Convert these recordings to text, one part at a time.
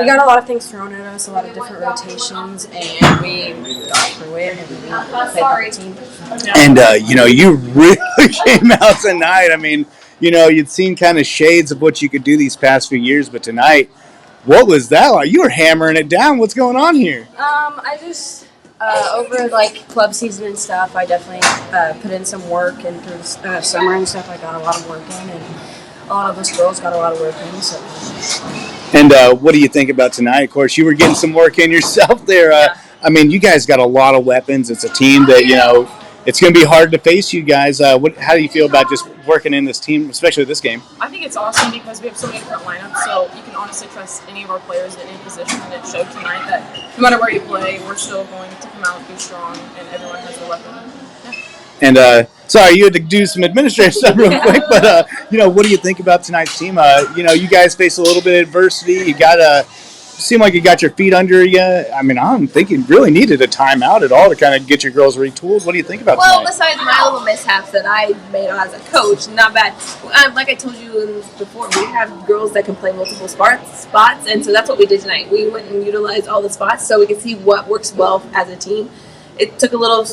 we got a lot of things thrown at us, a lot of different rotations, and we got through it, and we played the team. And, you really came out tonight. I mean, you'd seen kind of shades of what you could do these past few years, but tonight, what was that like? You were hammering it down. What's going on here? I just, over, club season and stuff, I definitely put in some work, and through the summer and stuff, I got a lot of work in, and a lot of us girls got a lot of work in, so. And what do you think about tonight? Of course, you were getting some work in yourself there. I mean, you guys got a lot of weapons. It's a team that, it's going to be hard to face you guys. How do you feel about just working in this team, especially this game? I think it's awesome because we have so many different lineups, so you can honestly trust any of our players in any position. And it showed tonight that no matter where you play, we're still going to come out and be strong, and everyone has a weapon. And sorry, you had to do some administrative stuff real quick, but what do you think about tonight's team? You guys face a little bit of adversity. You got seem like you got your feet under you. I mean, I'm thinking really needed a timeout at all to kind of get your girls retooled. What do you think about tonight? Well, besides my little mishaps that I made as a coach, not bad. Like I told you before, we have girls that can play multiple spots, and so that's what we did tonight. We went and utilized all the spots so we could see what works well as a team. It took a little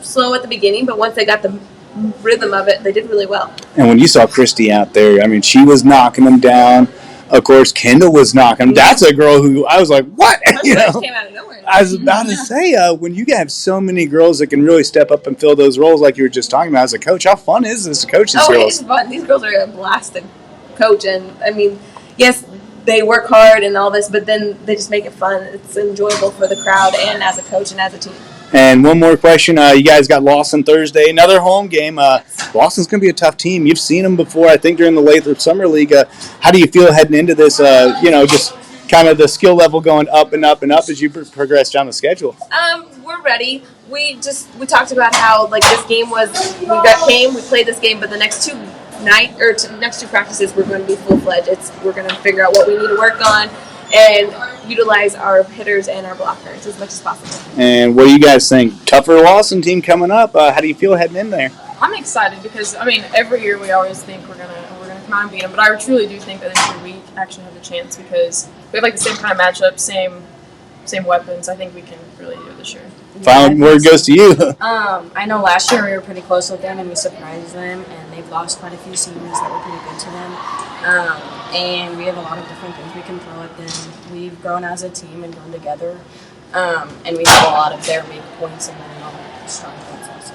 slow at the beginning, but once they got the rhythm of it, they did really well. And when you saw Christy out there, I mean, she was knocking them down. Of course, Kendall was knocking them. That's a girl who I was like, what? Came out of nowhere. I was about to say, when you have so many girls that can really step up and fill those roles like you were just talking about as a coach, how fun is this to coach these girls? It's fun. These girls are a blast to coach. And, I mean, yes, they work hard and all this, but then they just make it fun. It's enjoyable for the crowd and as a coach and as a team. And one more question. You guys got Lawson Thursday, another home game. Lawson's going to be a tough team. You've seen them before, I think, during the Lathrop Summer League. How do you feel heading into this, just kind of the skill level going up and up and up as you progress down the schedule? We're ready. We talked about how, this game was, we played this game, but the next two practices we're going to be full-fledged. We're going to figure out what we need to work on and utilize our hitters and our blockers as much as possible. And what do you guys think? Tougher Lawson team coming up. How do you feel heading in there? I'm excited because, every year we always think we're gonna come out and beat them, but I truly do think that this year we actually have a chance because we have the same kind of matchup, same weapons. I think we can really do it this year. Final word goes to you. I know last year we were pretty close with them and we surprised them, and they've lost quite a few seniors that were pretty good to them. And we have a lot of different things we can throw at them. We've grown as a team and grown together, and we have a lot of their weak points and then strong points also.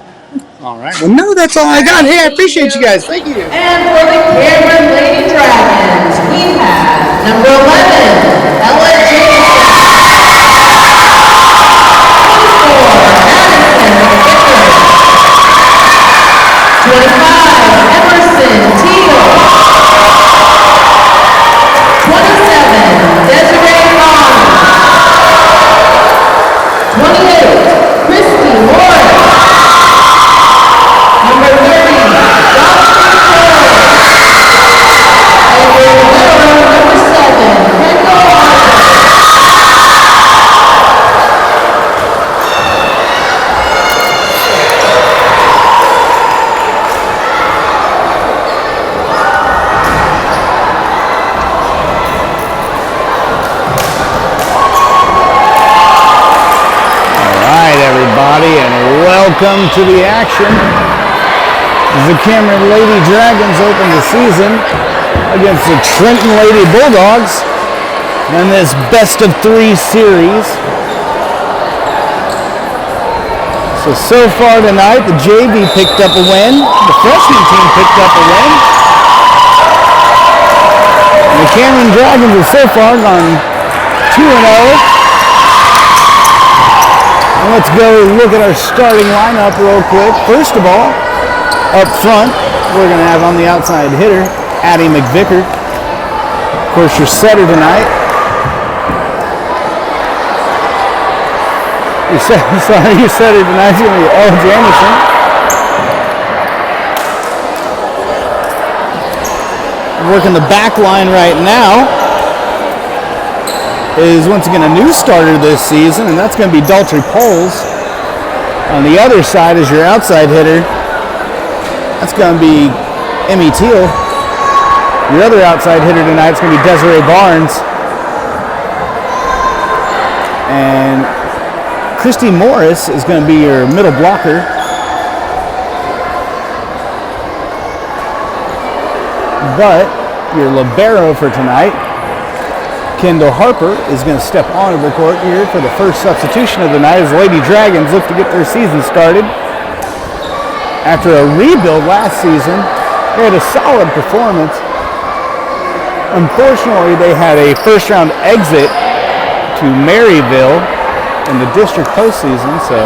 All right. Well, no, that's all I got. Hey, I appreciate you guys. Thank you. And for the Cameron Lady Dragons, we have number 11, Ella Jameson. 25, Emerson Teal. 27, Desiree Hahn. 28, Christy Moore. Number 30, Jocelyn Cole. And your winner, number 7, Kendall Harper. And welcome to the action as the Cameron Lady Dragons open the season against the Trenton Lady Bulldogs in this best-of-3 series. So far tonight, the JV picked up a win. The freshman team picked up a win. And the Cameron Dragons have so far gone 2-0. Let's go look at our starting lineup real quick. First of all, up front, we're going to have on the outside hitter, Addie McVicker. Of course, your setter tonight. Your setter tonight is going to be Elle Jamison. Working the back line right now is once again a new starter this season, and that's going to be Daltrey Poles. On the other side is your outside hitter. That's going to be Emmy Teal. Your other outside hitter tonight is going to be Desiree Barnes. And Christy Morris is going to be your middle blocker. But your libero for tonight, Kendall Harper, is going to step onto the court here for the first substitution of the night as Lady Dragons look to get their season started. After a rebuild last season, they had a solid performance. Unfortunately, they had a first-round exit to Maryville in the district postseason, so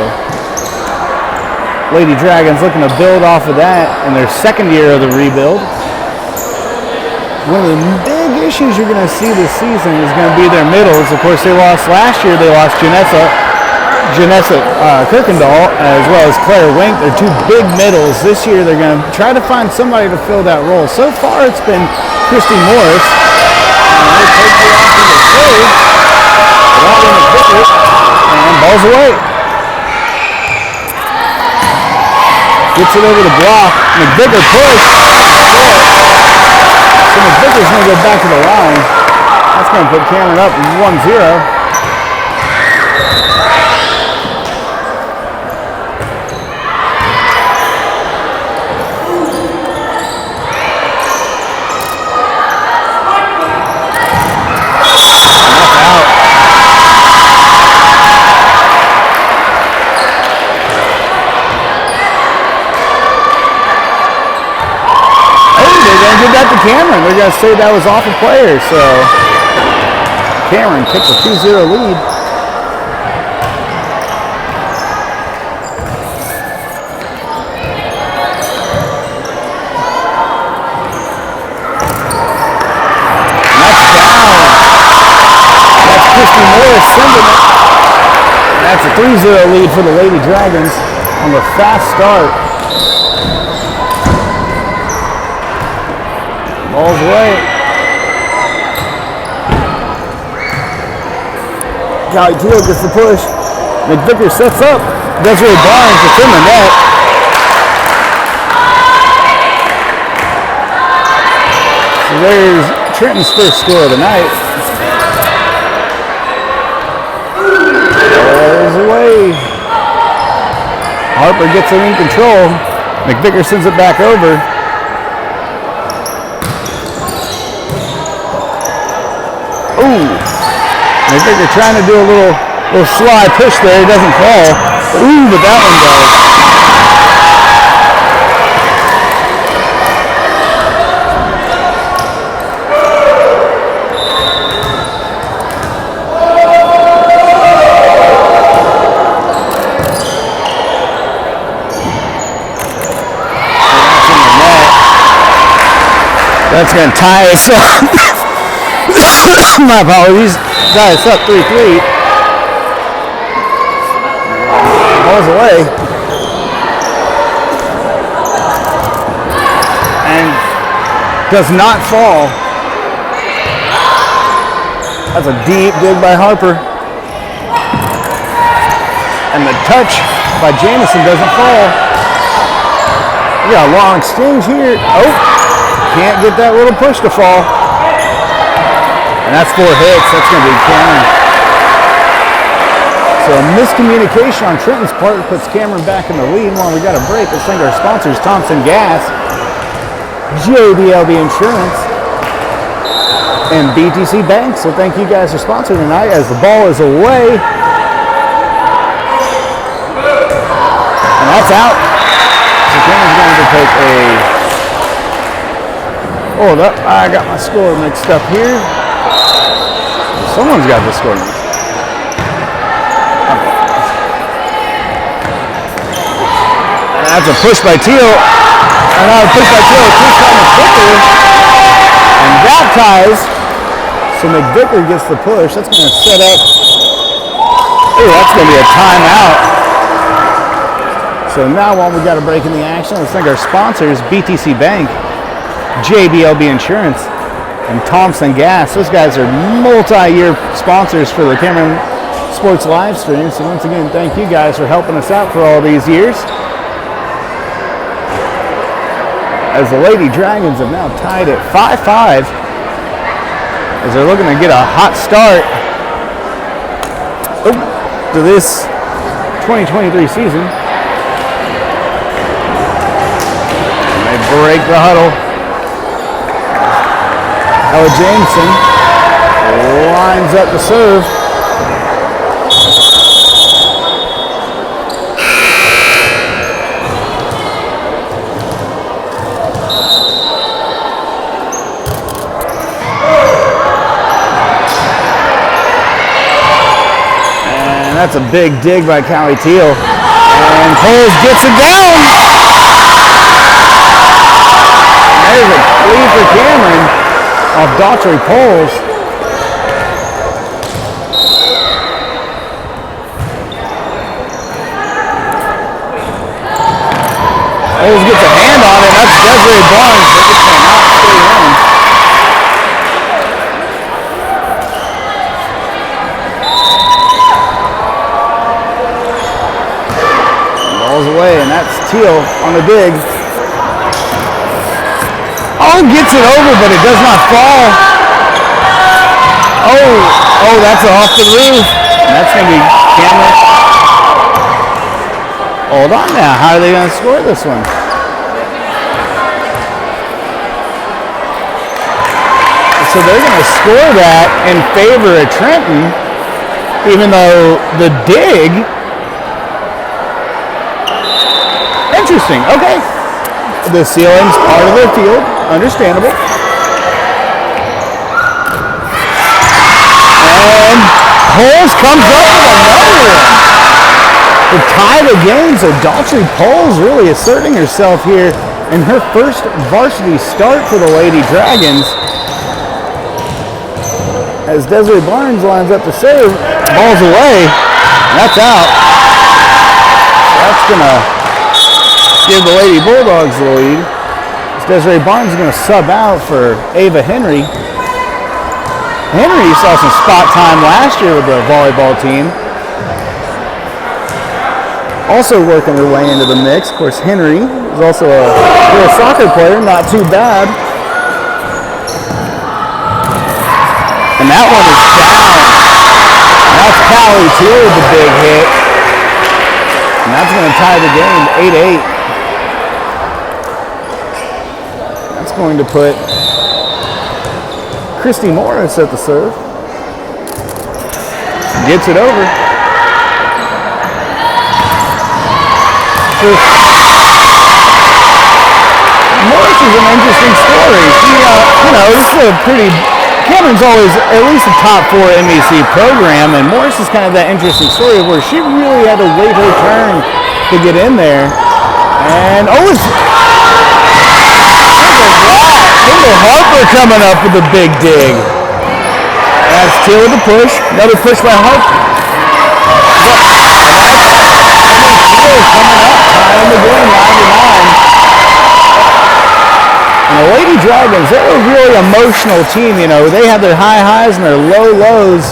Lady Dragons looking to build off of that in their second year of the rebuild. One of the big issues you're going to see this season is going to be their middles. Of course, they lost last year. They lost Janessa Kirkendall as well as Claire Wink. They're two big middles. This year, they're going to try to find somebody to fill that role. So far, it's been Christy Morris. And they take it off in the third. Without in the picket. And ball's away. Gets it over the block. McVicker push. So McVicker's going to go back to the line. That's going to put Cameron up 1-0. Give that to Cameron. They're going to say that was off a player, so Cameron takes a 2-0 lead. And that's down. That's Christy Morris sending it. And that's a 3-0 lead for the Lady Dragons on the fast start. Ball's away. Golly Teal gets the push. McVicker sets up. Desiree Barnes is in the net. So there's Trenton's first score of the night. Ball's away. Harper gets it in control. McVicker sends it back over. Ooh, I think they're trying to do a little sly push there. It doesn't fall. Ooh, but that one does. That's going to tie us up. My apologies. Got us up 3-3. Ball's away. And does not fall. That's a deep dig by Harper. And the touch by Jamison doesn't fall. We got a long exchange here. Oh, can't get that little push to fall. And that's 4 hits. That's going to be Cameron. So a miscommunication on Trenton's part puts Cameron back in the lead. While we got a break, let's thank our sponsors, Thompson Gas, JBLB Insurance, and BTC Bank. So thank you guys for sponsoring tonight as the ball is away. And that's out. So Cameron's going to take a... Hold up. I got my score mixed up here. Someone's got the score. And that's a push by Teal. And now a push by Teal. Push by McVicker. And that ties. So McVicker gets the push. That's going to set up. Oh, that's going to be a timeout. So now while we got a break in the action, let's thank our sponsors, BTC Bank, JBLB Insurance, and Thompson Gas. Those guys are multi-year sponsors for the Cameron Sports live stream. So once again, thank you guys for helping us out for all these years. As the Lady Dragons have now tied at 5-5 as they're looking to get a hot start. Oh. to this 2023 season. And they break the huddle. Ella Jameson lines up the serve. And that's a big dig by Callie Teal. And Poles gets it down. And there's a lead for Cameron off Daughtry Poles. Poles gets a hand on it. That's Desiree Barnes, but it cannot stay in. Ball's away, and that's Teal on the dig. Oh, gets it over, but it does not fall. Oh, that's off the roof. And that's going to be Cameron. Hold on now. How are they going to score this one? So they're going to score that in favor of Trenton, even though the dig. Interesting. Okay. The ceiling's part of their field. Understandable. And Poles comes up with another one to tie the game. So Daughtry Poles really asserting herself here in her first varsity start for the Lady Dragons. As Desiree Barnes lines up to serve, ball's away. That's out. That's gonna give the Lady Bulldogs the lead. Desiree Barnes is going to sub out for Ava Henry. Henry saw some spot time last year with the volleyball team. Also working her way into the mix. Of course, Henry is also a soccer player, not too bad. And that one is down. That's Callie Teal with the big hit. And that's going to tie the game 8-8. That's going to put Christy Morris at the serve. Gets it over. Morris is an interesting story. She, this is a pretty. Cameron's always at least a top 4 MEC program, and Morris is kind of that interesting story where she really had to wait her turn to get in there. And it's Harper coming up with a big dig. That's Teal with the push. Another push by Harper. Teal coming up, tying the game 9-9. And the Lady Dragons, they're a really emotional team. They have their high highs and their low lows.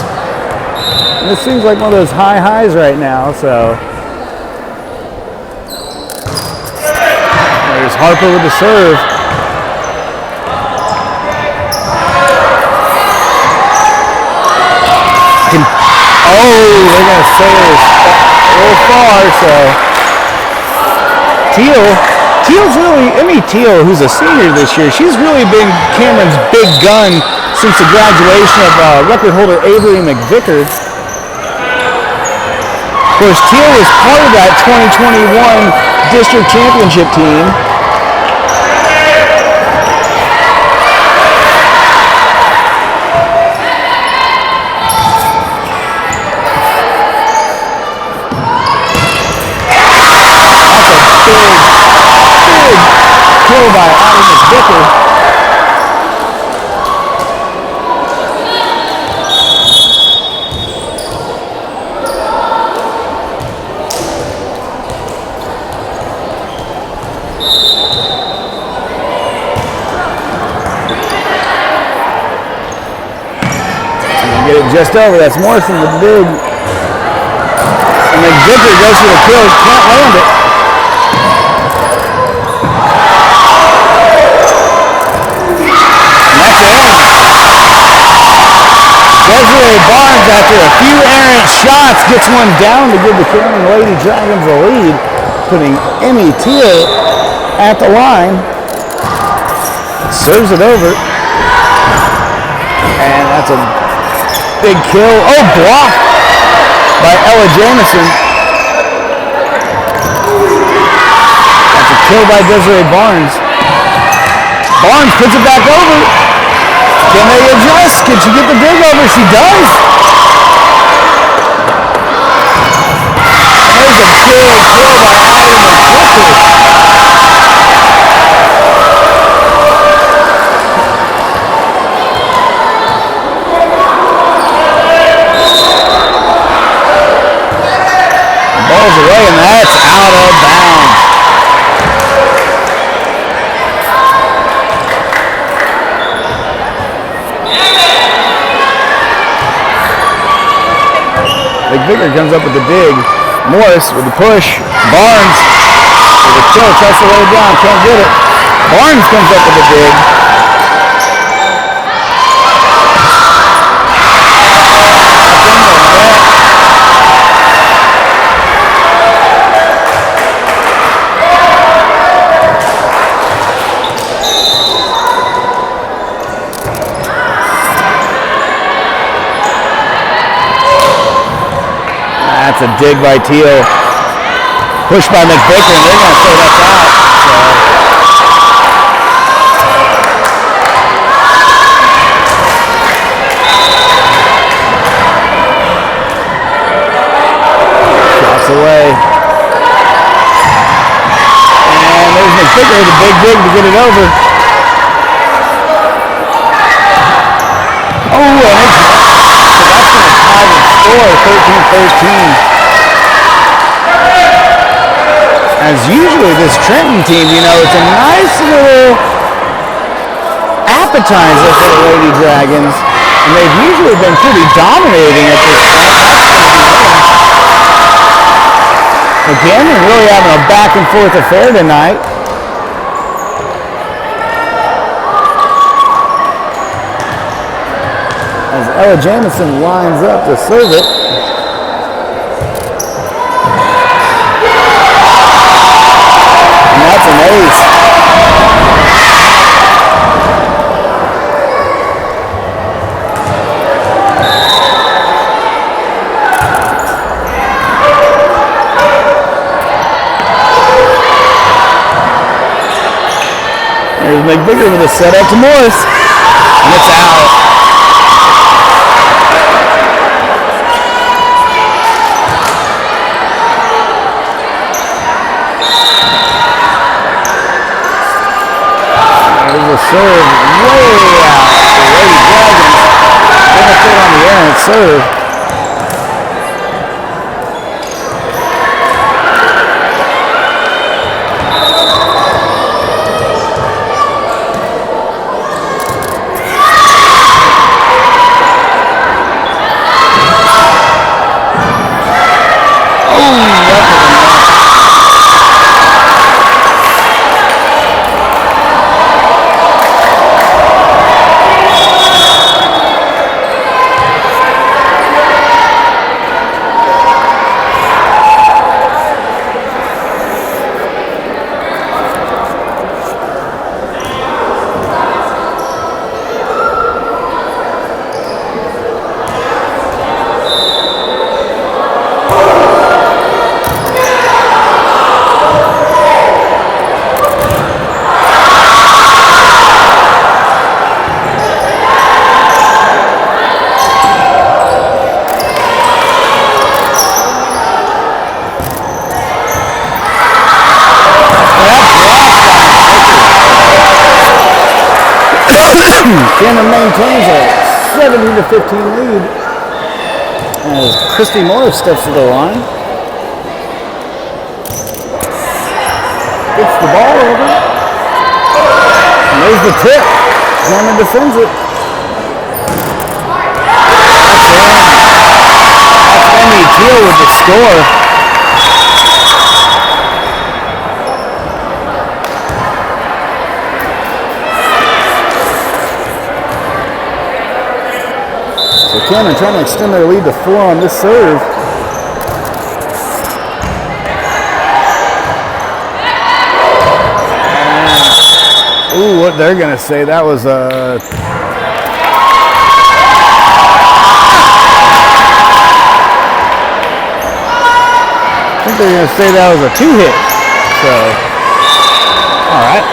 And this seems like one of those high highs right now. So there's Harper with the serve. They're going to say it's a little far, so Teal, who's a senior this year, she's really been Cameron's big gun since the graduation of record holder Avery McVicker. Of course, Teal was part of that 2021 district championship team. Kill by Addie McVicker. Get it just over. That's Morrison with the big. And McVicker goes for the kill. Can't land it. Desiree Barnes, after a few errant shots, gets one down to give the Cannon Lady Dragons a lead, putting Emmy Teal at the line. Serves it over. And that's a big kill. Oh, blocked by Ella Jamison. That's a kill by Desiree Barnes. Barnes puts it back over. Can they adjust? Can she get the dig over? She does. And there's a big kill by Allie McClifford. The ball's away, and that's out of bounds. McVicker comes up with the dig. Morris with the push. Barnes with the kill. Tries to lay it down. Can't get it. Barnes comes up with the dig. That's a dig by Teal. Pushed by McVicker, and they're going to say that's out. Shots away. And there's McVicker with a big dig to get it over. Oh, and it's score 13-13. As usually this Trenton team, you know, it's a nice little appetizer for the Lady Dragons, and they've usually been pretty dominating at this point. Again, we're really having a back and forth affair tonight. As Ella Jamison lines up to serve it. And that's an ace. There's McVicker with a setup to Morris. And it's out. Serve way out. The Lady Dragons benefit on the errant serve. Cannon maintains a 17-15 lead as Christy Morris steps to the line. Gets the ball over. And there's the tip. Cannon defends it. That's Emmy Teal with the score. Cameron trying to extend their lead to 4 on this serve. Ooh, what they're going to say, that was a... I think they're going to say that was a 2-hit. So, all right.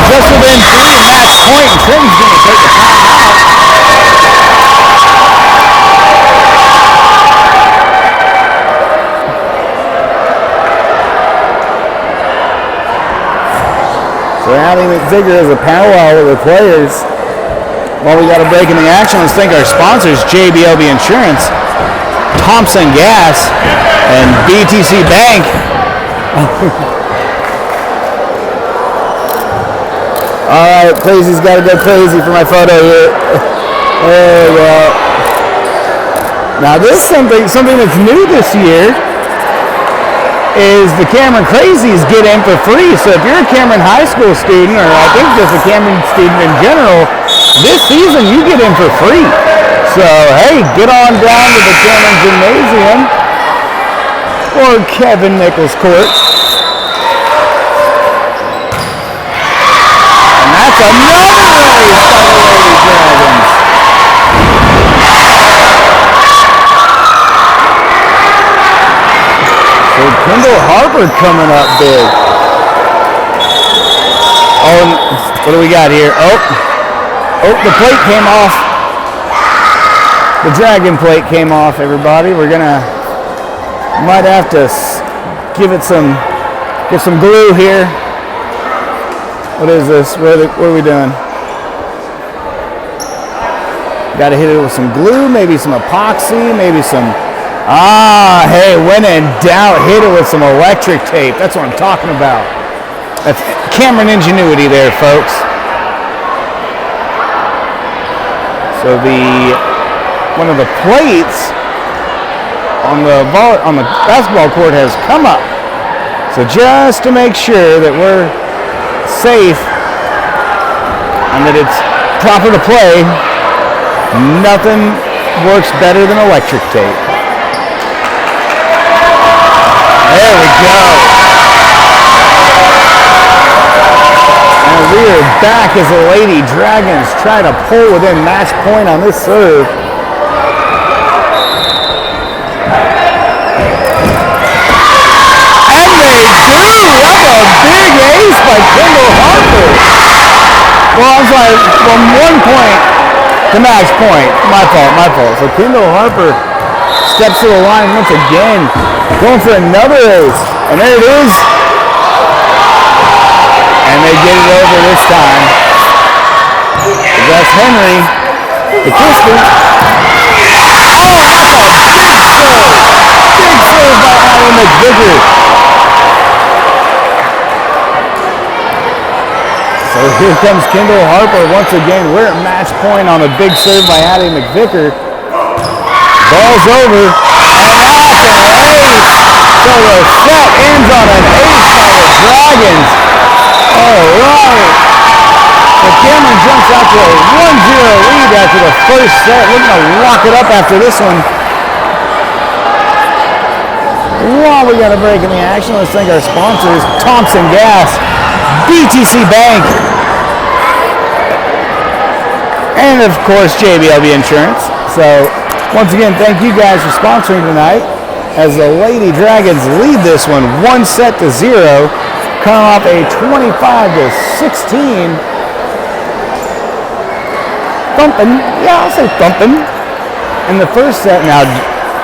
Just within 3 match point, and Trenton's going to take the timeout. So Allie McVicker has a powwow with the players. While we got a break in the action, let's thank our sponsors, JBLB Insurance, Thompson Gas, and BTC Bank. All right, Crazy's got to go crazy for my photo here. There we go. Now this is something that's new this year is the Cameron Crazies get in for free. So if you're a Cameron High School student, or I think just a Cameron student in general, this season you get in for free. So hey, get on down to the Cameron Gymnasium or Kevin Nichols Court. Another race by the Lady Dragons. So Kendall Harper coming up big. Oh, what do we got here? Oh, the plate came off. The Dragon plate came off, everybody. Might have to get some glue here. What is this? What are we doing? Got to hit it with some glue, maybe some epoxy, maybe some... hey, when in doubt, hit it with some electric tape. That's what I'm talking about. That's Cameron ingenuity there, folks. So one of the plates on the basketball court has come up. So just to make sure that we're safe and that it's proper to play, nothing works better than electric tape. There we go. And we are back as the Lady Dragons try to pull within match point on this serve. And they do! That's a big ace by Kendall Harper. Well, I'm sorry, from 1 point to match point. My fault. So Kendall Harper steps to the line once again, going for another ace. And there it is. And they get it over this time. That's Henry. The Christian. Oh, that's a big serve. Big serve by Allie McVicker. So here comes Kendall Harper once again. We're at match point on a big serve by Allie McVicker. Ball's over, and that's an ace. So the set ends on an ace by the Dragons. All right. So Cameron jumps out to a 1-0 lead after the first set. We're going to lock it up after this one. While we got a break in the action, let's thank our sponsors, Thompson Gas, BTC Bank, and of course JBLB Insurance. So once again, thank you guys for sponsoring tonight as the Lady Dragons lead this one 1-0. coming off a 25-16 thumping. Yeah, I'll say thumping in the first set. Now,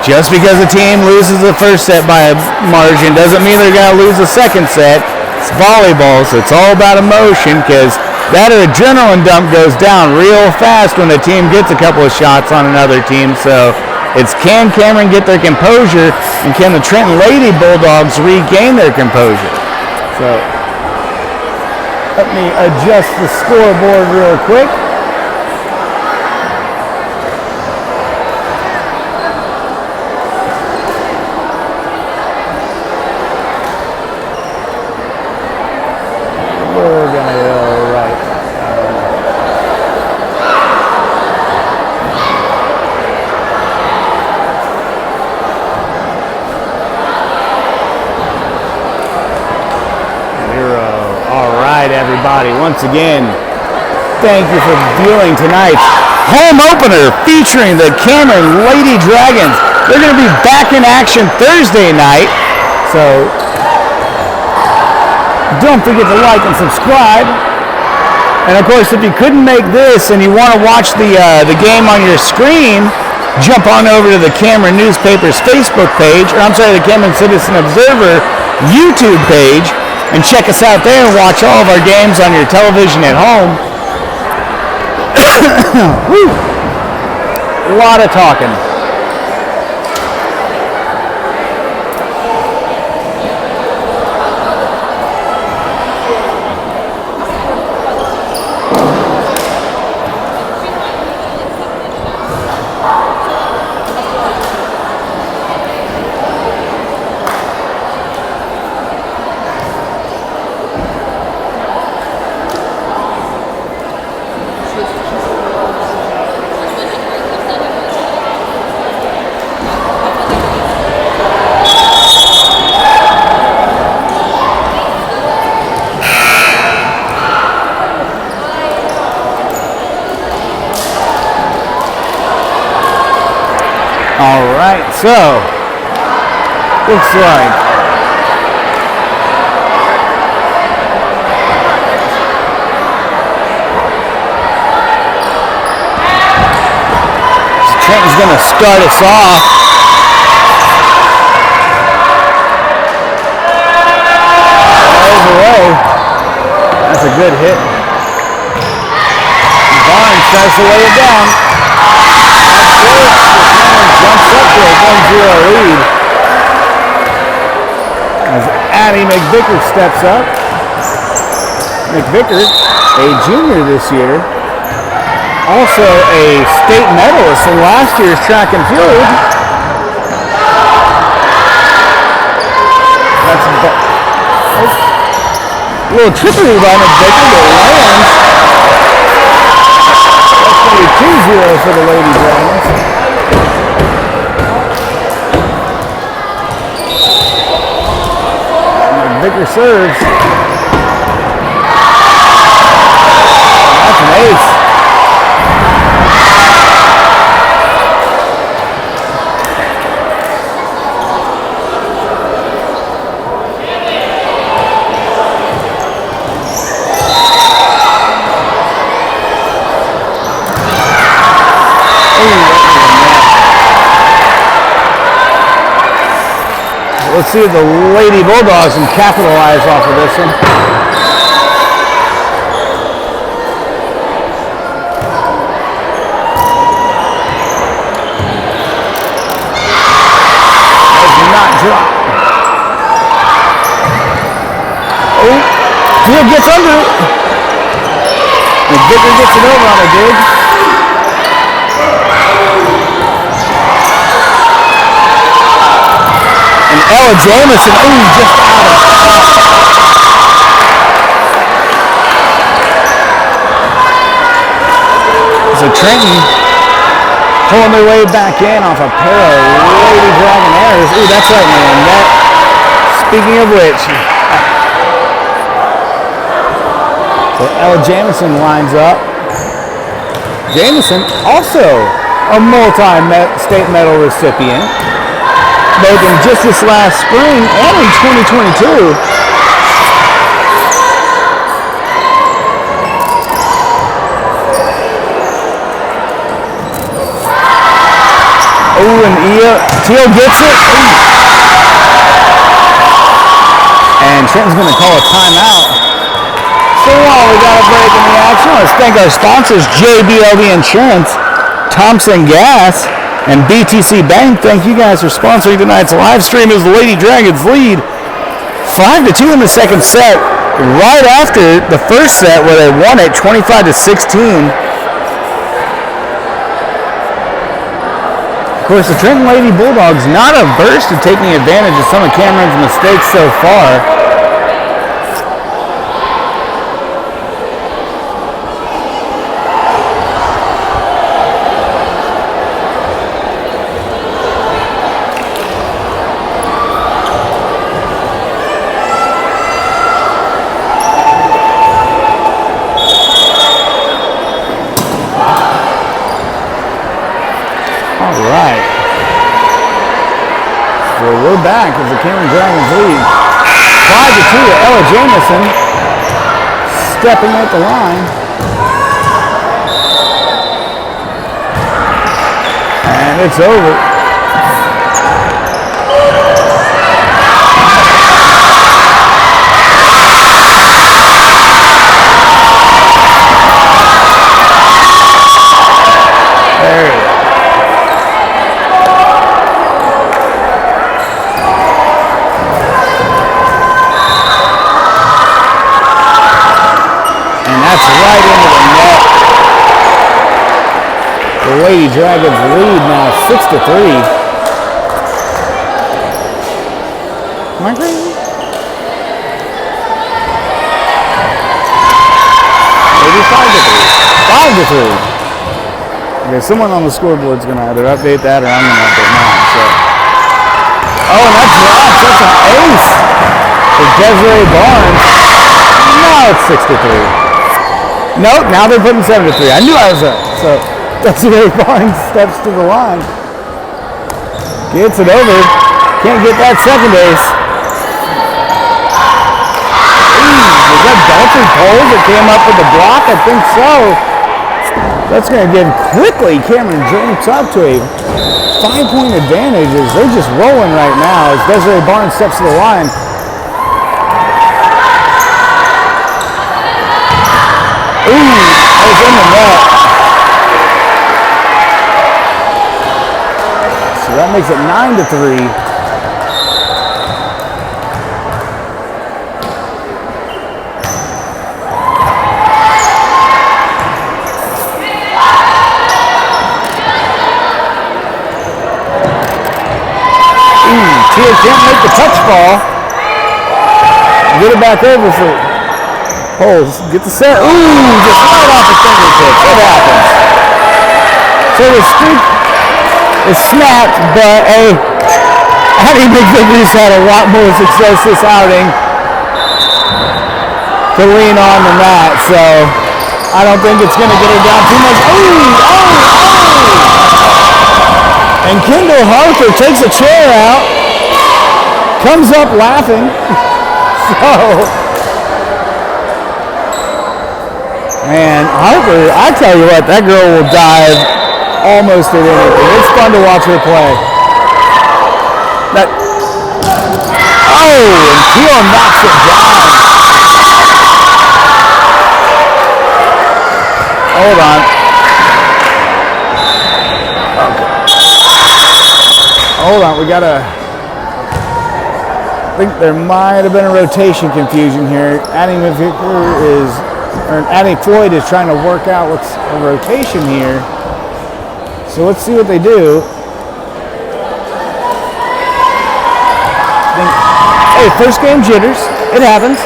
just because a team loses the first set by a margin doesn't mean they're going to lose the second set. It's volleyball, so it's all about emotion, because that adrenaline dump goes down real fast when a team gets a couple of shots on another team. So it's, can Cameron get their composure, and can the Trenton Lady Bulldogs regain their composure? So let me adjust the scoreboard real quick. We're gonna go right. All right, everybody. Once again, thank you for viewing tonight's home opener featuring the Cameron Lady Dragons. They're going to be back in action Thursday night, so don't forget to like and subscribe. And of course, if you couldn't make this and you want to watch the game on your screen, jump on over to the Cameron Newspaper's Facebook page, or I'm sorry, the Cameron Citizen Observer YouTube page, and check us out there and watch all of our games on your television at home. A lot of talking. All right, so looks like Trenton's going to start us off. Falls away. That's a good hit. Barnes tries to lay it down. Jumps up to a 1-0 lead as Addie McVicker steps up. McVicker, a junior this year, also a state medalist in last year's track and field. That's a little trickery by McVicker, but lands. That's going to be 2-0 for the Lady Dragons. Vicker serves. That's an ace. Let's see if the Lady Bulldogs can capitalize off of this one. Does not drop. Oh, Field gets under it. And Vicker gets it over on a dig. Ella Jamison, just out of. So Trenton pulling their way back in off a pair of Lady Dragon errors. Ooh, that's right, man. That. Speaking of which, so Ella Jamison lines up. Jamison, also a multi-state medal recipient, both in just this last spring and in 2022. Oh, and Teal gets it. And Trenton's going to call a timeout. So while we got a break in the action, let's thank our sponsors, JBLB Insurance, Thompson Gas, and BTC Bank. Thank you guys for sponsoring tonight's live stream as the Lady Dragons lead 5-2 in the second set. Right after the first set where they won it 25-16. Of course, the Trenton Lady Bulldogs not averse to taking advantage of some of Cameron's mistakes so far. We're back as the Cameron Dragons lead 5-2 to Ella Jamison stepping at the line. And it's over. There it is. Right into the net. The Lady Dragons lead now 6-3. Am I crazy? Maybe 5-3. 5-3. Okay, someone on the scoreboard's gonna either update that or I'm gonna update mine. So. Oh, and that drops. That's an ace for Desiree Barnes. Now it's 6-3. Nope, now they're putting 7-3. I knew I was right. So Desiree Barnes steps to the line. Gets it over. Can't get that second ace. Ooh, was that Dalton Cole that came up with the block? I think so. That's going to give quickly Cameron jumps up to a 5-point advantage as they're just rolling right now as Desiree Barnes steps to the line. Ooh, that was in the net. So that makes it 9-3. Ooh, Tia can't make the touch ball. Get it back over for Holes, get the set. Ooh, just right off the fingertips. It happens. So the streak is snapped, but Annie McVigor's had a lot more success this outing to lean on than that. So I don't think it's going to get her down too much. And Kendall Harper takes a chair out, comes up laughing. So. Man, Harper, I tell you what, that girl will dive almost at anything. It's fun to watch her play. And Teal knocks it down. Hold on. Okay. Hold on, we gotta. I think there might have been a rotation confusion here. Addie Floyd is trying to work out what's a rotation here. So let's see what they do. Hey, first game jitters. It happens.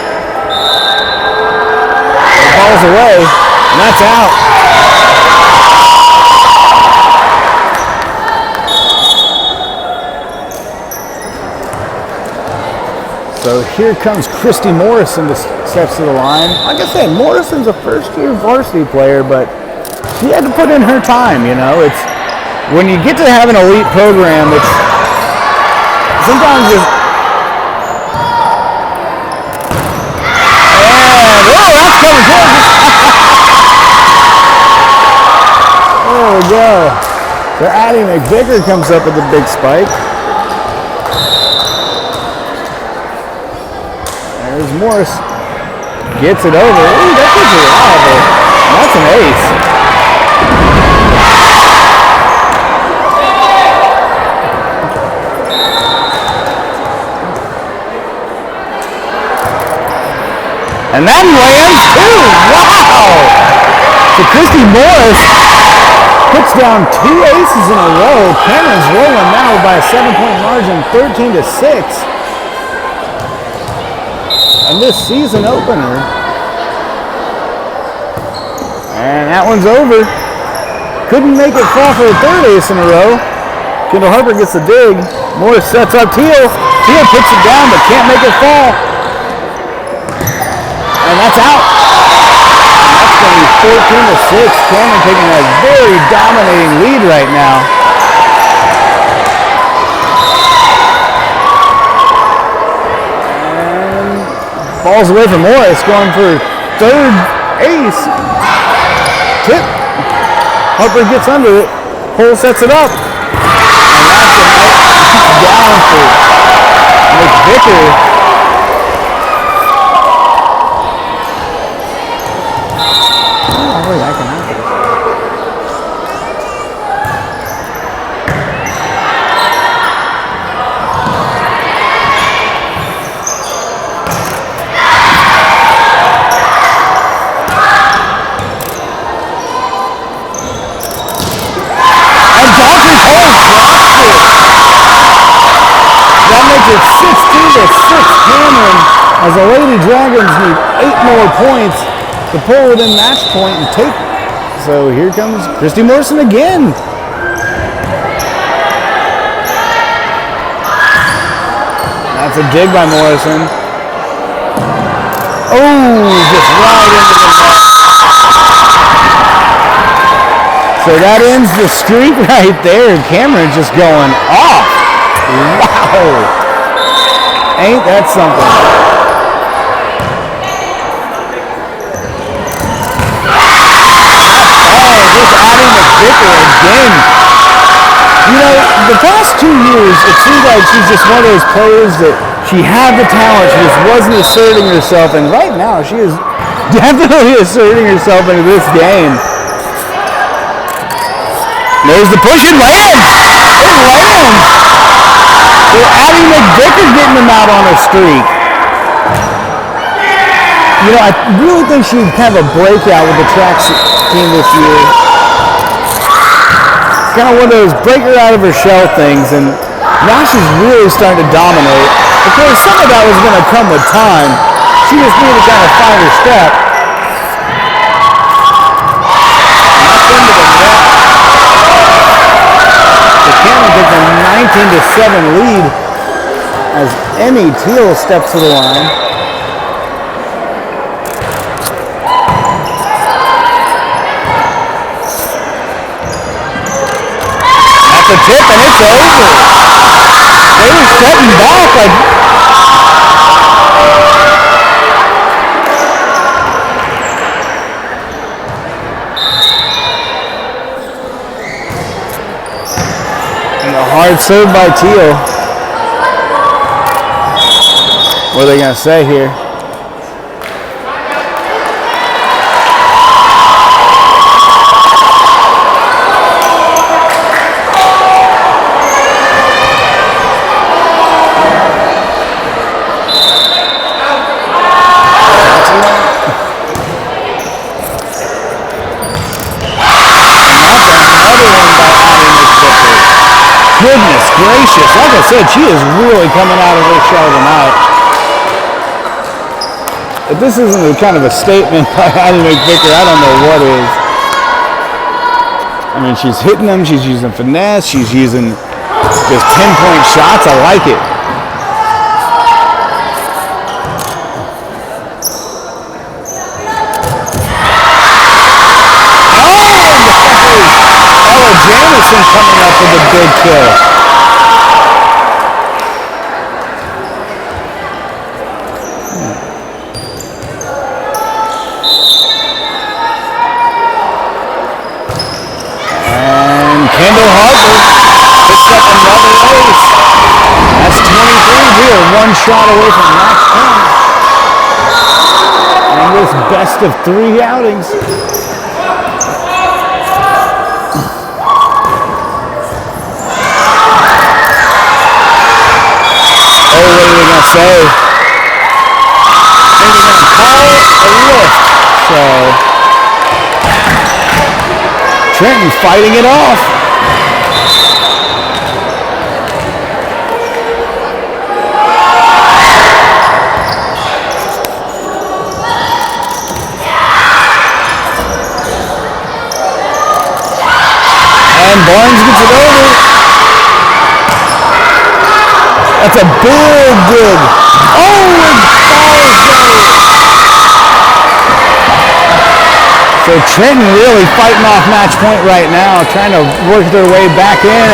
The ball's away, and that's out. So here comes Christy Morrison to steps to the line. Like I said, Morrison's a first-year varsity player, but she had to put in her time, you know. It's when you get to have an elite program, it's sometimes it's that's coming towards us. There we go. So Addie McVicker comes up with a big spike. There's Morris. Gets it over. Ooh, that kid's reliable. That's an ace. And that lands too. Wow! So Christy Morris puts down 2 aces in a row. Cameron's rolling now by a 7-point margin, 13-6. And this season opener. And that one's over. Couldn't make it fall for a 3rd ace in a row. Kendall Harper gets the dig. Morris sets up Teal. Teal puts it down but can't make it fall. And that's out. And that's going to be 14-6. Cameron taking a very dominating lead right now. Ball's away from Morris, going for 3rd ace. Tip. Harper gets under it. Cole sets it up. And that's a nice down for McVicker. Oh, wait, that can happen. It's 16-6 Cameron as the Lady Dragons need 8 more points to pull within match point and take. So here comes Christy Morrison again. That's a dig by Morrison. Oh, just right into the net. So that ends the streak right there. Cameron just going off. Wow. Ain't that something? Oh, just Addie McVicker again. You know, the past 2 years, it seems like she's just one of those players that she had the talent, she just wasn't asserting herself, and right now she is definitely asserting herself into this game. There's the push, it lands! It lands! So Addie McVicker getting them out on a streak. You know, I really think she'd have a breakout with the track team this year. Kind of one of those break her out of her shell things, and now she's really starting to dominate. Of course, some of that was going to come with time. She just needed to kind of find her step. And that's into the net. Cameron takes a 19-7 lead as Emmy Teal steps to the line. That's a tip and it's over. They were setting back like. Hard serve by Teal. What are they going to say here? Goodness gracious, like I said, she is really coming out of her shell tonight. If this isn't a kind of a statement by Addie McVicker, I don't know what is. I mean, she's hitting them, she's using finesse, she's using just 10-point shots. I like it. Jamison coming up with a big kill. And Kendall Harper one shot away from match point. And this best of 3 outings. Oh, what are they going to say? They're going to call it a lift. So, Trenton fighting it off. And Barnes gets it over. That's a big dig. Oh, and fouls goes. So Trenton really fighting off match point right now, trying to work their way back in.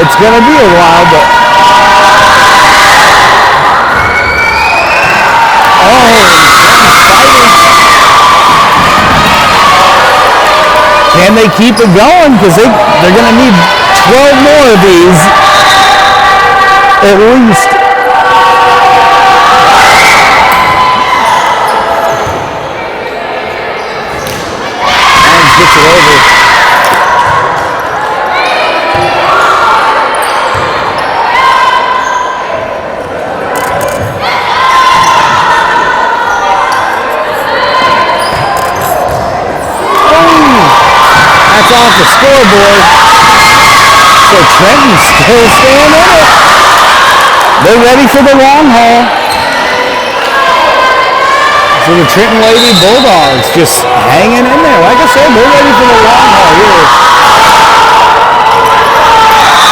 It's going to be a while, but... Oh, Trenton's fighting. Can they keep it going? Because they're going to need 12 more of these. At least. Barnes gets it over. That's off the scoreboard. So Trenton's still staying in it. They're ready for the long haul. So the Trenton Lady Bulldogs just hanging in there. Like I said, they're ready for the long haul here.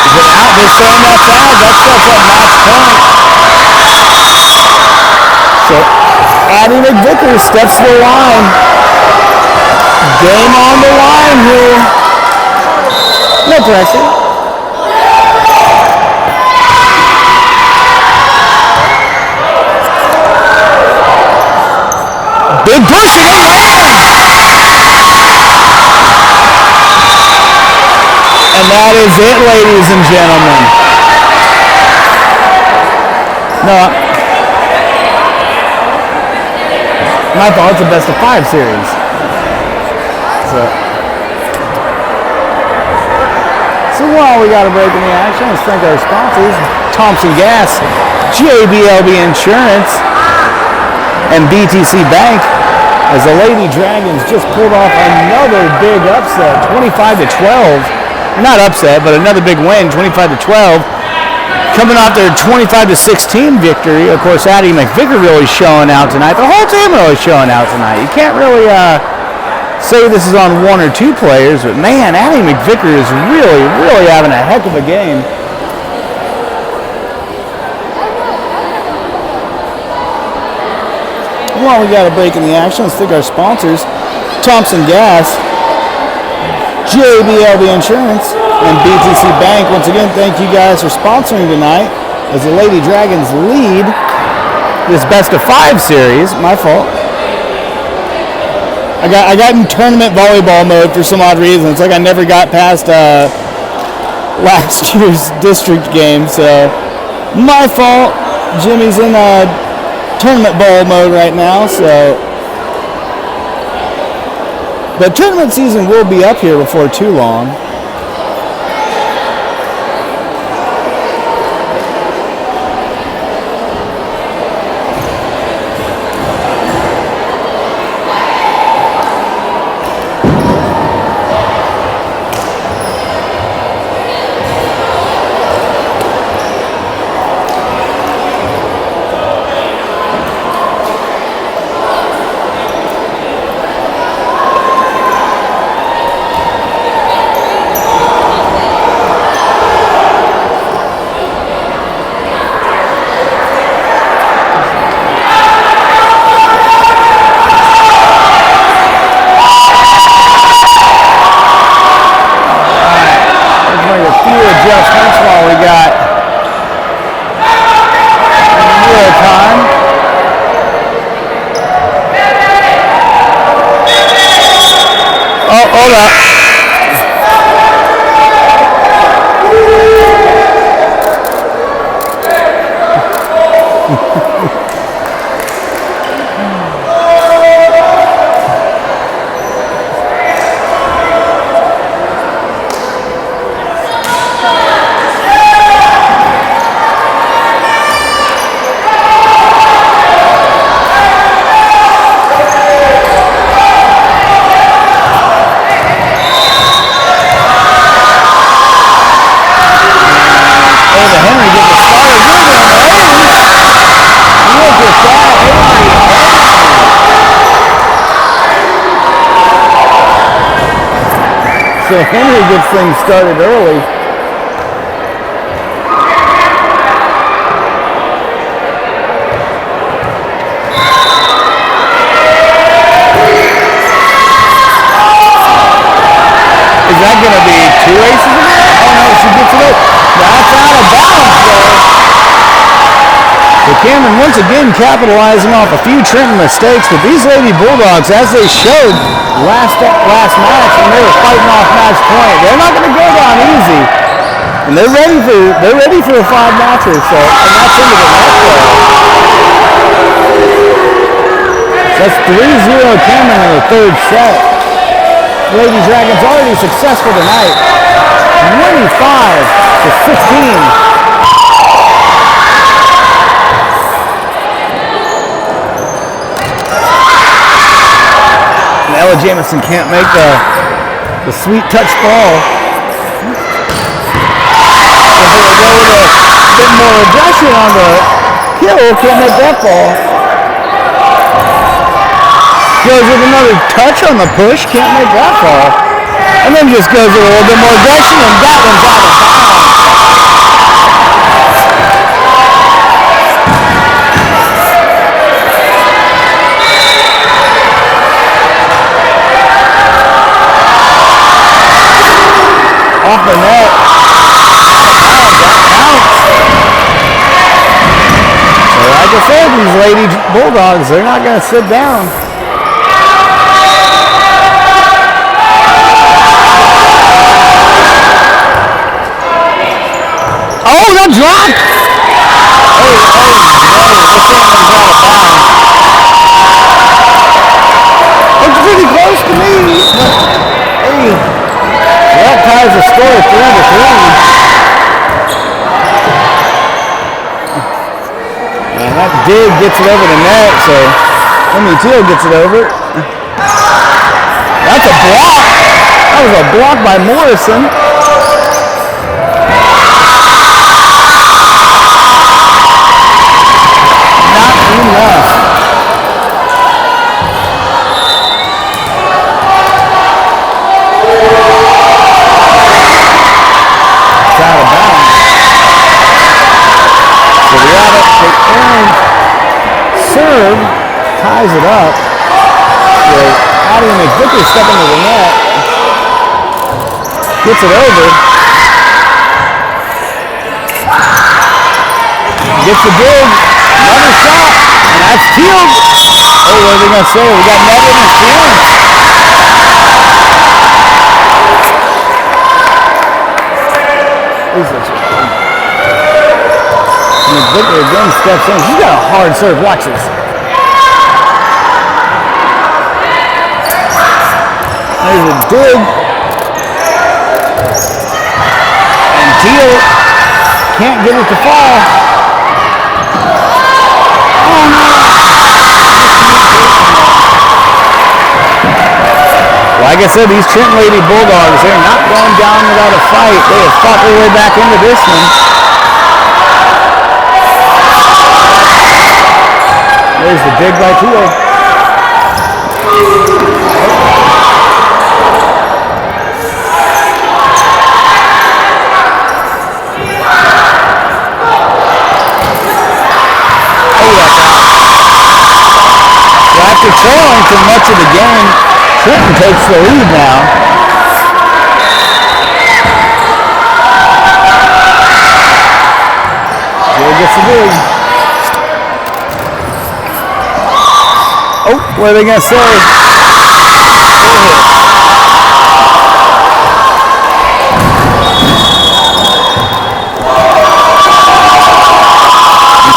Is it out? They're saying that's out. That sets up match point. So Addie McVickers steps to the line. Game on the line here. No pressure. Big push and it lands! And that is it, ladies and gentlemen. No. My fault, it's a best of 5 series. So while we got a break in the action, let's thank our sponsors, Thompson Gas, JBLB Insurance, and BTC Bank, as the Lady Dragons just pulled off another big upset, 25-12. Not upset, but another big win, 25-12. Coming off their 25-16 victory. Of course, Addie McVicker really showing out tonight. The whole team really showing out tonight. You can't really say this is on 1 or 2 players, but man, Addie McVicker is really, really having a heck of a game. While we got a break in the action, let's thank our sponsors, Thompson Gas, JBLB Insurance, and BTC Bank. Once again, thank you guys for sponsoring tonight as the Lady Dragons lead this best of 5 series. My fault. I got in tournament volleyball mode for some odd reason. It's like I never got past last year's district game, so my fault. Jimmy's in tournament ball mode right now, so the tournament season will be up here before too long. So Henry gets things started early. Is that going to be 2 aces in there? Oh no, she gets it up. That's out of bounds though. So Cameron once again capitalizing off a few Trenton mistakes, but these Lady Bulldogs, as they showed last match when they were fighting off match point, they're not going to go down easy, and they're ready for a 5 matcher. So, and that's into the net though. That's 3-0 Cameron in the 3rd set. Lady Dragons already successful tonight, 25-16. Ella Jamison can't make the sweet touch ball. So they go with a bit more aggression on the kill, can't make that ball. Goes with another touch on the push, can't make that ball. And then just goes with a little bit more aggression, and that one's out of bounds. Off the net. So like I said, these Lady Bulldogs, they're not going to sit down. Oh, that dropped! Oh, no, this one was out of bounds. Looks pretty close to me, but hey. That ties the score 3-3. And that dig gets it over the net, so Emily Teal gets it over. That's a block. That was a block by Morrison. Not enough. Out of bounds. So the Aaron serve ties it up. With Addie McVicker stepping to the net. Gets it over. Gets the dig. Another shot. And that's Teal. Oh, what are they going to say? We got net interference. McVicker again steps in. He's got a hard serve. Watch this. There's a dig. And Teal can't get it to fall. Oh no! Like I said, these Trenton Lady Bulldogs, they're not going down without a fight. They have fought their way back into this one. There's the dig by Teal. Oh, that's out. So after trailing for much of the game, Trenton takes the lead now. Teal gets the dig. Oh, what are they going to say?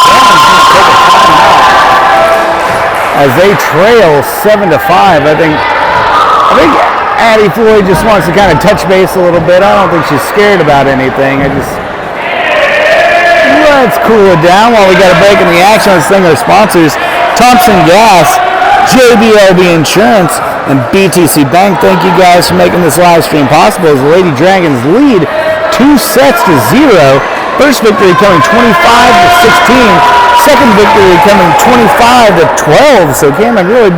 Cameron's going to take as they trail 7-5. I think Addie Floyd just wants to kind of touch base a little bit. I don't think she's scared about anything. Let's cool it down while we got a break in the action. Let's thank our sponsors, Thompson Gas, JBLB Insurance, and BTC Bank. Thank you guys for making this live stream possible as the Lady Dragons lead 2-0. First victory coming 25-16. Second victory coming 25-12. So Cameron really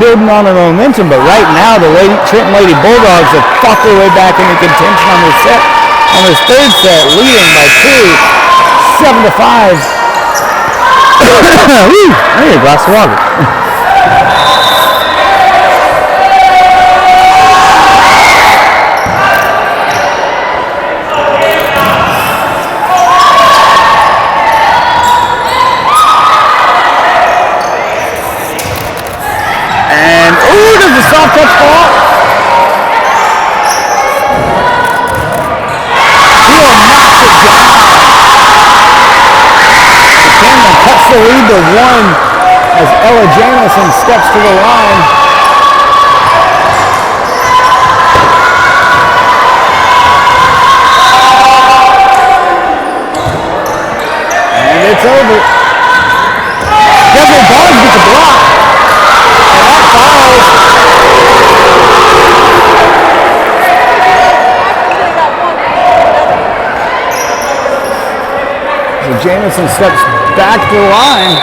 building on her momentum. But right now, the Trenton Lady Bulldogs have fought their way back into contention on this third set, leading by 7-5. I need a glass of water. And does the soft touch fall? Heel knocks it down. Cameron cuts the lead to 1 as Ella Jamison steps to the line. And it's over. Desiree Barnes gets a block. And that follows. So Jamison steps back to the line.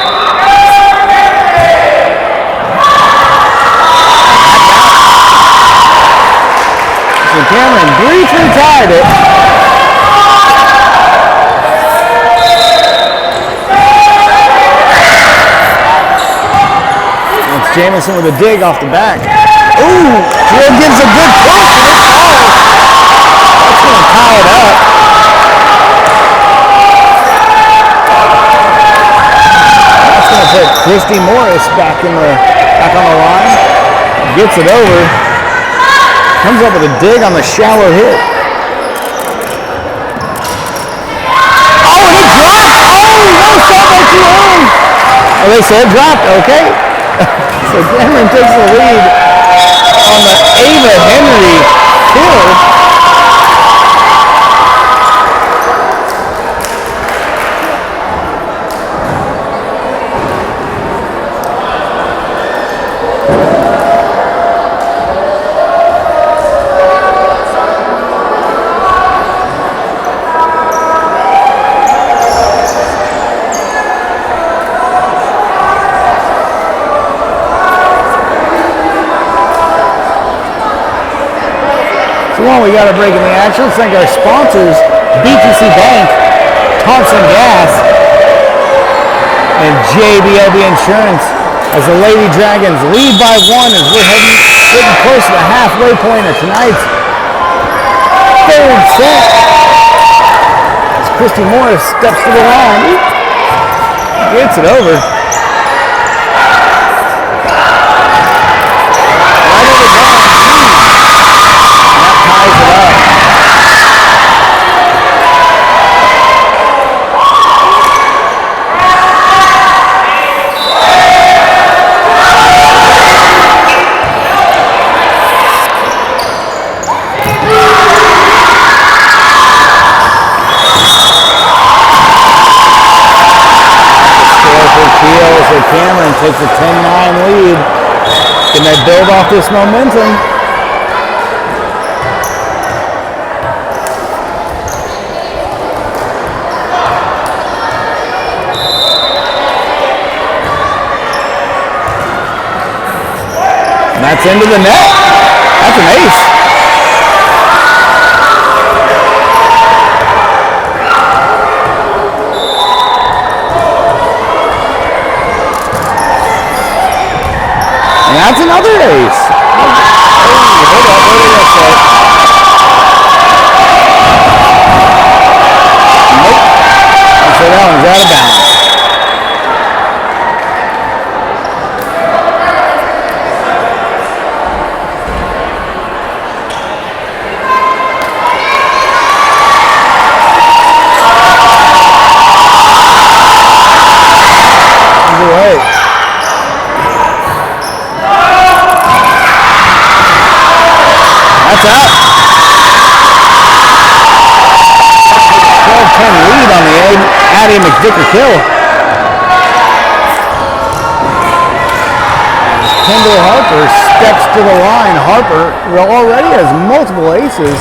So Cameron briefly tied it. It's Jamison with a dig off the back. Ooh, Jill gives a good push and it falls. That's going to tie it up. That's going to put Christy Morris back on the line. Gets it over. Comes up with a dig on the shallow hit. Oh, and it dropped! Oh, no, shot by too early. Oh, they said dropped, okay. So Cameron takes the lead on the Ava Henry kill. We got a break in the action. Let's thank our sponsors, BTC Bank, Thompson Gas, and JBLB Insurance as the Lady Dragons lead by 1 as we're getting close to the halfway point of tonight's third set. As Christy Morris steps to the line, gets it over. Cameron takes a 10-9 lead. Can they build off this momentum? And that's into the net. That's an ace. That's another ace. Hold up, what did I say? Nope. So that one's out of bounds. Either way. up. 12-10 lead on the Addie McVicker kill. Kendall Harper steps to the line. Harper already has multiple aces.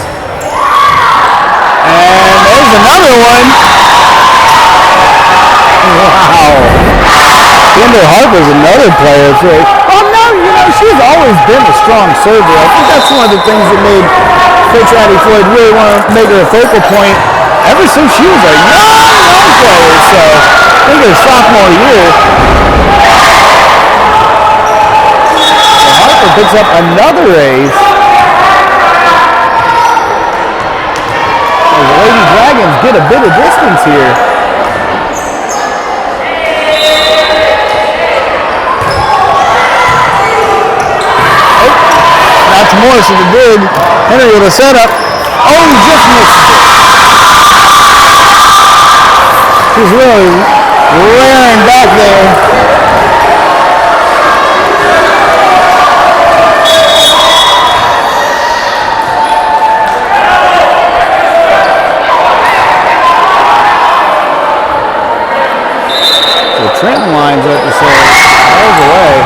And there's another one. Wow. Kendall Harper's another player. She's always been a strong server. I think that's one of the things that made Coach Addie Floyd really want to make her a focal point ever since she was a young player. So I think her sophomore year. So Harper picks up another ace. So the Lady Dragons get a bit of distance here. Morris with the dig. Henry with a setup. Oh, he just missed it. She's really rearing back there. So Trenton lines up to say, miles away.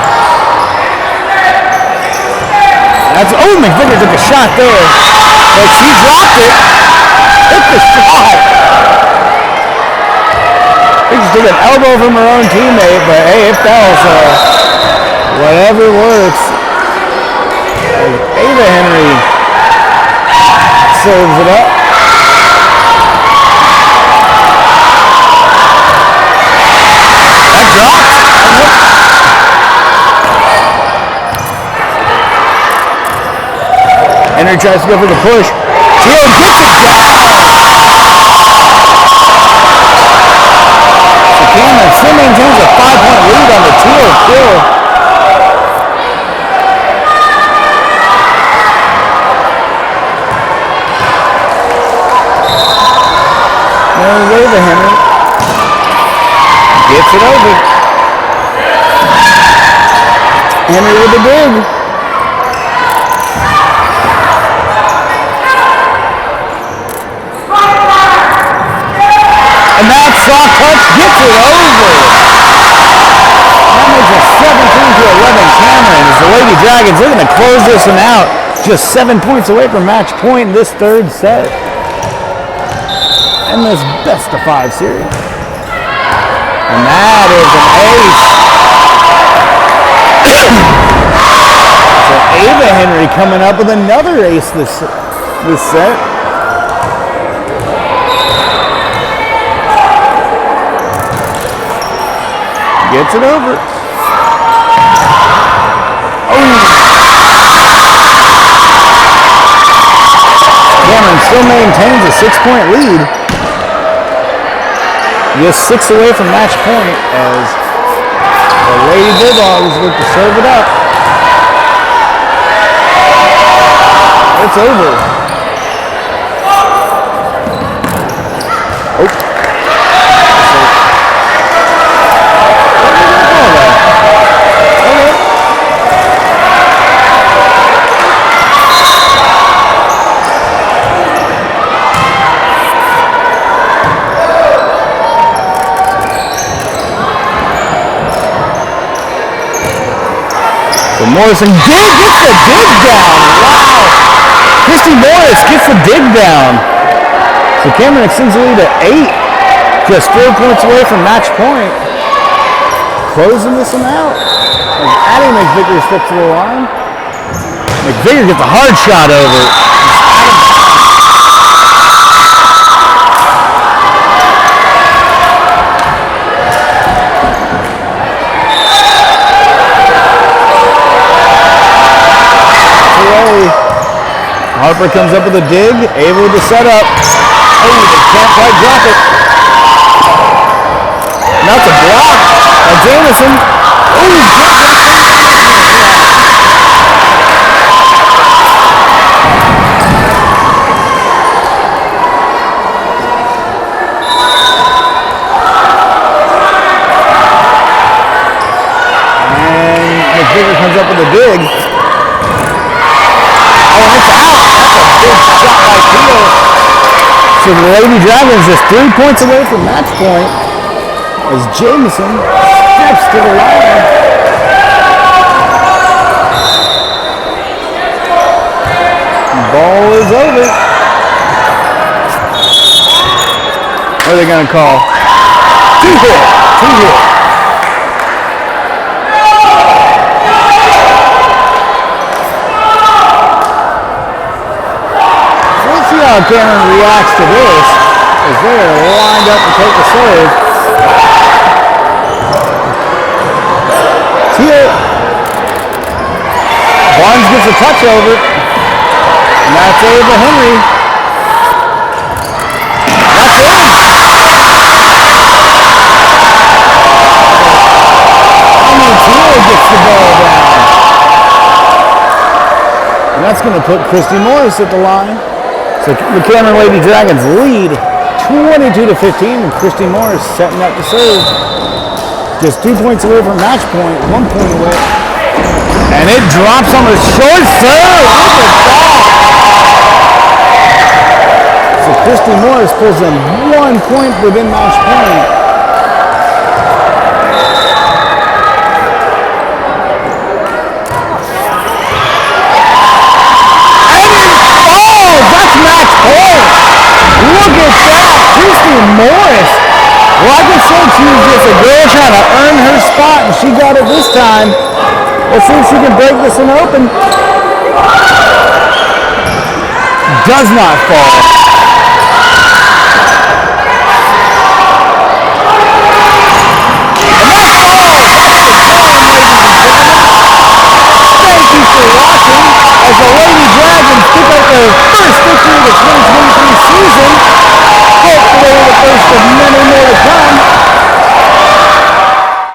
McVicker took a shot there, but she dropped it. Hit the shot. He just took an elbow from her own teammate, but hey, it fell, so whatever works. Ava Henry serves it up. That dropped. Henry tries to go for the push. Teal gets it down. So Cameron still maintains a 5-point lead on the Teal kill. There's Ava Henry. Gets it over. Henry with the dig. And that soft touch gets it over. That makes it 17-11 Cameron as the Lady Dragons looking to close this one out. Just 7 points away from match point in this third set. And this best of 5 series. And that is an ace. So Ava Henry coming up with another ace this set. Gets it over. Oh! Cameron still maintains a 6-point lead. Just 6 away from match point as the Lady Bulldogs look to serve it up. It's over. Oh. Morrison gets the dig down. Wow. Christy Morris gets the dig down. So Cameron extends the lead to 8. Just 4 points away from match point. Closing this one out. As Addie McVicker steps to the line. McVicker gets a hard shot over. Harper comes up with a dig, able to set up. Oh, they can't quite drop it. Now it's a block by Jamison. Oh, he's dropped it. And McVicker comes up with a dig. Oh, and it's out. So the Lady Dragons just 3 points away from match point as Jameson steps to the line. Ball is over. What are they going to call? Two hit. Let's see how Cameron reacts to this as they're lined up to take the serve. It's here. Barnes gets a touch over it. And that's Ava Henry. That's in. Teal gets the ball down. And that's going to put Christy Morris at the line. So the Cameron Lady Dragons lead 22-15, and Christy Morris setting up the serve. Just 2 points away from match point, 1 point away. And it drops on the short serve. Look at that. So Christy Morris pulls in 1 point within match point. Look at that, Christy Morris. Like I said, she was just a girl trying to earn her spot, and she got it this time. Let's see if she can break this one open. Does not fall. And that's all. Thank you for watching as the Lady Dragons pick up their first victory of the 2023 season. Hopefully the first of many more to come.